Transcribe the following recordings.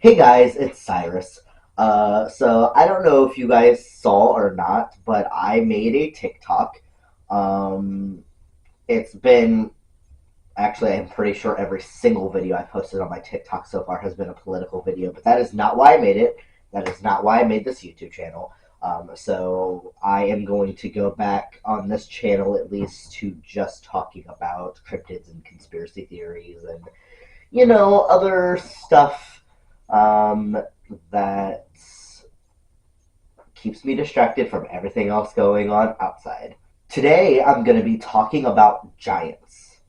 Hey guys, it's Cyrus. So I don't know if you guys saw or not, but I made a TikTok. Um, it's been actually, I'm pretty sure every single video I posted on my TikTok so far has been a political video, but that is not why I made it. That is not why I made this YouTube channel. So I am going to go back on this channel at least to just talking about cryptids and conspiracy theories and other stuff um, that keeps me distracted from everything else going on outside. Today, I'm going to be talking about giants.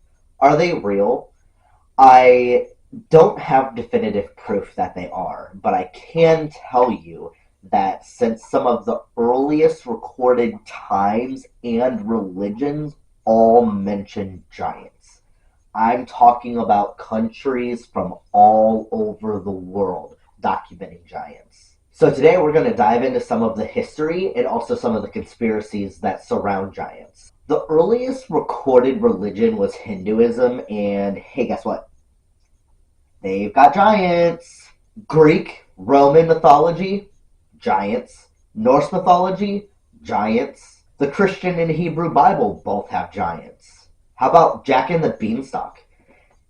Are they real? I don't have definitive proof that they are, but I can tell you that since some of the earliest recorded times and religions all mention giants. I'm talking about countries from all over the world documenting giants. So today we're going to dive into some of the history and also some of the conspiracies that surround giants. The earliest recorded religion was Hinduism, and hey, guess what? They've got giants. Greek, Roman mythology, giants. Norse mythology, giants. The Christian and Hebrew Bible both have giants. How about Jack and the Beanstalk?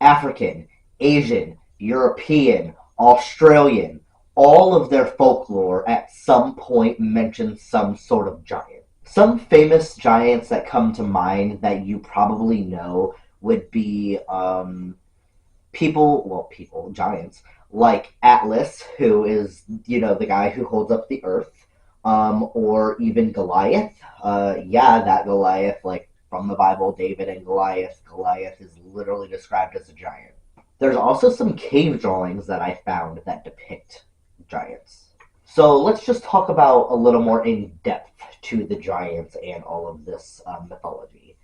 African, Asian, European, Australian, all of their folklore at some point mentions some sort of giant. Some famous giants that come to mind that you probably know would be giants, like Atlas, who is, the guy who holds up the earth, or even Goliath. Yeah, that Goliath, like from the Bible, David and Goliath. Goliath is literally described as a giant. There's also some cave drawings that I found that depict giants. So let's just talk about a little more in depth to the giants and all of this mythology.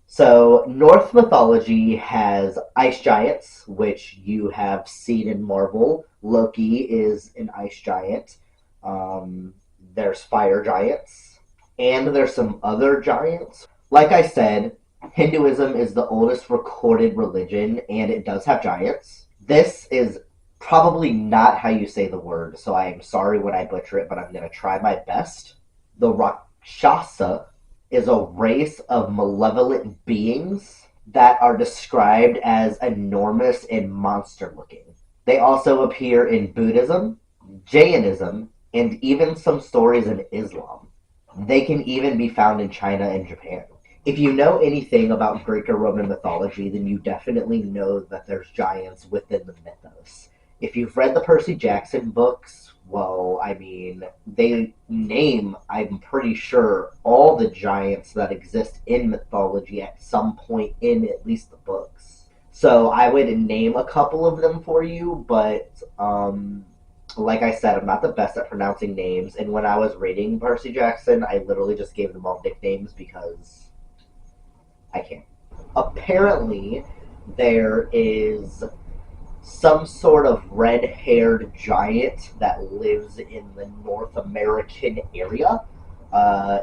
So, Norse mythology has ice giants, which you have seen in Marvel. Loki is an ice giant. Um, there's fire giants. And there's some other giants. Like I said, Hinduism is the oldest recorded religion, and it does have giants. This is probably not how you say the word, so I am sorry when I butcher it, but I'm going to try my best. The Rakshasa is a race of malevolent beings that are described as enormous and monster looking. They also appear in Buddhism, Jainism, and even some stories in Islam. They can even be found in China and Japan. If you know anything about Greek or Roman mythology, then you definitely know that there's giants within the mythos. If you've read the Percy Jackson books, well, I mean, they name, I'm pretty sure, all the giants that exist in mythology at some point in at least the books. So I would name a couple of them for you, but like I said, I'm not the best at pronouncing names. And when I was reading Percy Jackson, I literally just gave them all nicknames because I can't. Apparently, there is some sort of red haired giant that lives in the North American area.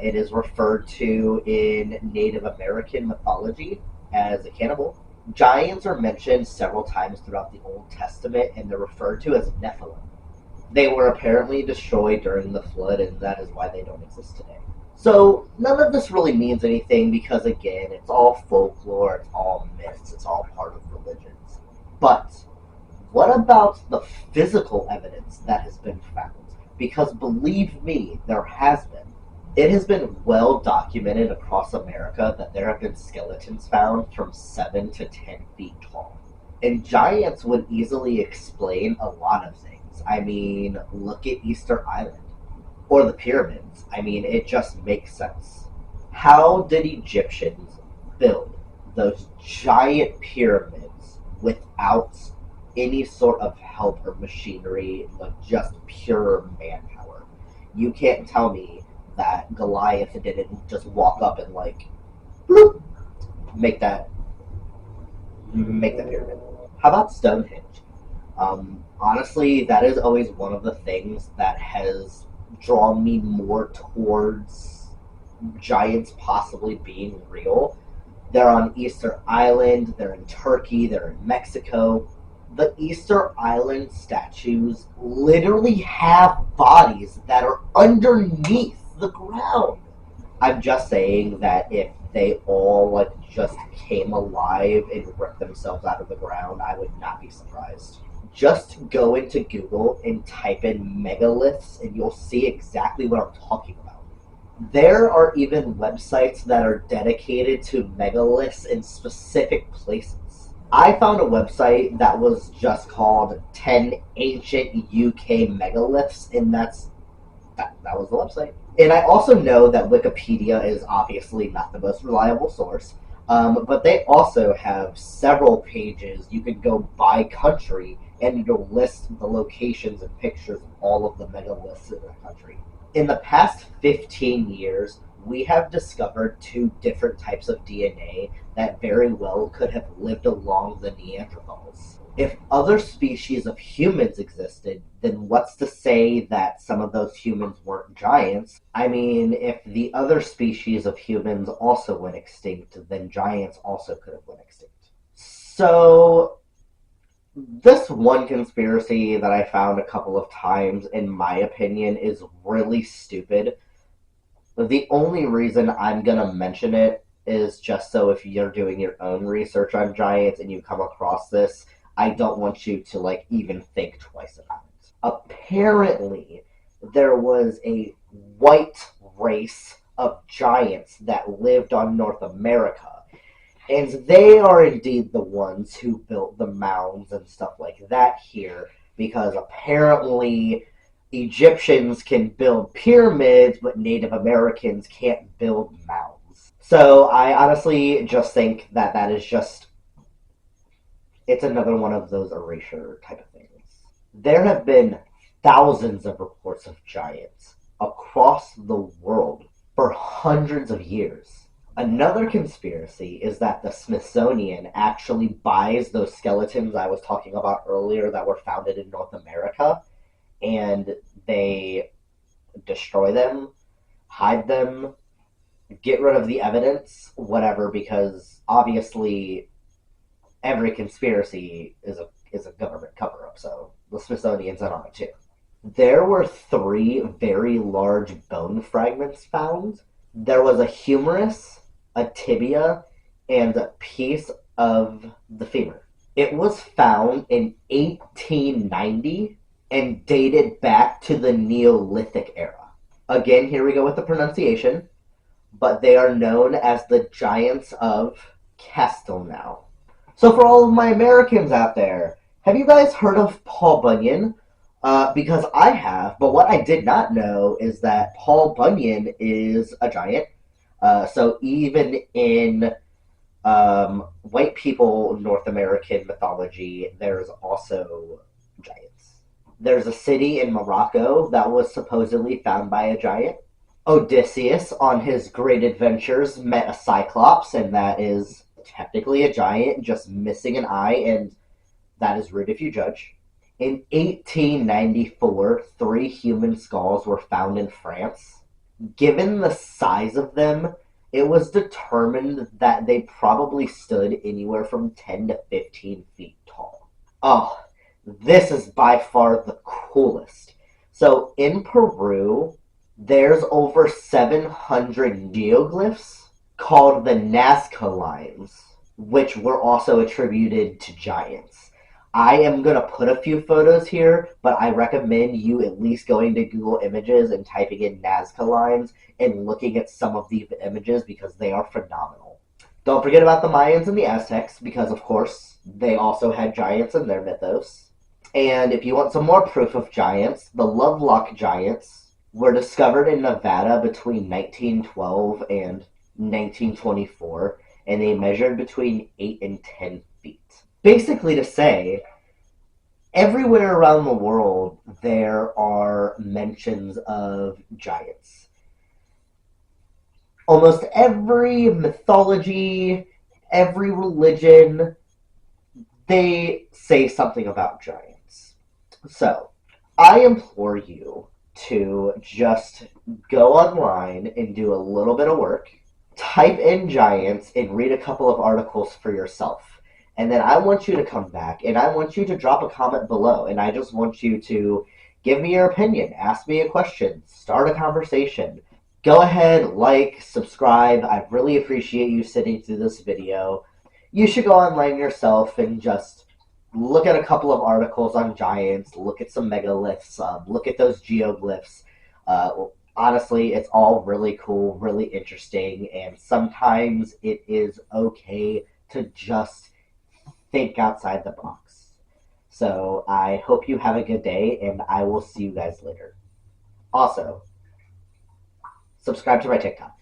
It is referred to in Native American mythology as a cannibal. Giants are mentioned several times throughout the Old Testament, and they're referred to as Nephilim. They were apparently destroyed during the flood, and that is why they don't exist today. So, none of this really means anything because, again, it's all folklore, it's all myths, it's all part of religions. But what about the physical evidence that has been found? Because believe me, there has been. It has been well documented across America that there have been skeletons found from 7 to 10 feet tall. And giants would easily explain a lot of things. I mean, look at Easter Island or the pyramids. I mean, it just makes sense. How did Egyptians build those giant pyramids without any sort of help or machinery, like just pure manpower? You can't tell me that Goliath didn't just walk up and like bloop, make that pyramid. How about Stonehenge? Honestly, that is always one of the things that has drawn me more towards giants possibly being real. They're on Easter Island, they're in Turkey, they're in Mexico. The Easter Island statues literally have bodies that are underneath the ground. I'm just saying that if they all like just came alive and ripped themselves out of the ground, I would not be surprised. Just go into Google and type in megaliths and you'll see exactly what I'm talking about. There are even websites that are dedicated to megaliths in specific places. I found a website that was just called 10 Ancient UK Megaliths, and that was the website. And I also know that Wikipedia is obviously not the most reliable source, but they also have several pages you can go by country and it'll list the locations and pictures of all of the megaliths in the country. In the past 15 years, we have discovered two different types of DNA that very well could have lived along the Neanderthals. If other species of humans existed, then what's to say that some of those humans weren't giants? I mean, if the other species of humans also went extinct, then giants also could have went extinct. So, this one conspiracy that I found a couple of times, in my opinion, is really stupid. The only reason I'm gonna mention it is just so if you're doing your own research on giants and you come across this, I don't want you to like even think twice about it. Apparently, there was a white race of giants that lived on North America, and they are indeed the ones who built the mounds and stuff like that here, because apparently Egyptians can build pyramids, but Native Americans can't build mounds. So I honestly just think that that is just, it's another one of those erasure type of things. There have been thousands of reports of giants across the world for hundreds of years. Another conspiracy is that the Smithsonian actually buys those skeletons I was talking about earlier that were founded in North America, and they destroy them, hide them, get rid of the evidence, whatever, because obviously every conspiracy is a government cover up, so the Smithsonian's in on it too. There were three very large bone fragments found. There was a humerus, a tibia, and a piece of the femur. It was found in 1890 and dated back to the Neolithic era. Again, here we go with the pronunciation, but they are known as the Giants of Castelnau. So, for all of my Americans out there, have you guys heard of Paul Bunyan? Because I have, but what I did not know is that Paul Bunyan is a giant. So, even in white people North American mythology, there's also giants. There's a city in Morocco that was supposedly found by a giant. Odysseus, on his great adventures, met a cyclops, and that is technically a giant, just missing an eye, and that is rude if you judge. In 1894, three human skulls were found in France. Given the size of them, it was determined that they probably stood anywhere from 10 to 15 feet tall. Oh, this is by far the coolest. So in Peru, there's over 700 geoglyphs called the Nazca lines, which were also attributed to giants. I am going to put a few photos here, but I recommend you at least going to Google Images and typing in Nazca lines and looking at some of these images because they are phenomenal. Don't forget about the Mayans and the Aztecs because, of course, they also had giants in their mythos. And if you want some more proof of giants, the Lovelock giants were discovered in Nevada between 1912 and 1924, and they measured between 8 and 10 feet. Basically to say, everywhere around the world there are mentions of giants. Almost every mythology, every religion, they say something about giants. So, I implore you to just go online and do a little bit of work, type in giants, and read a couple of articles for yourself. And then I want you to come back and I want you to drop a comment below. And I just want you to give me your opinion, ask me a question, start a conversation. Go ahead, like, subscribe. I really appreciate you sitting through this video. You should go online yourself and just look at a couple of articles on giants, look at some megaliths, look at those geoglyphs. Honestly, it's all really cool, really interesting, and sometimes it is okay to just think outside the box. So I hope you have a good day, and I will see you guys later. Also, subscribe to my TikTok.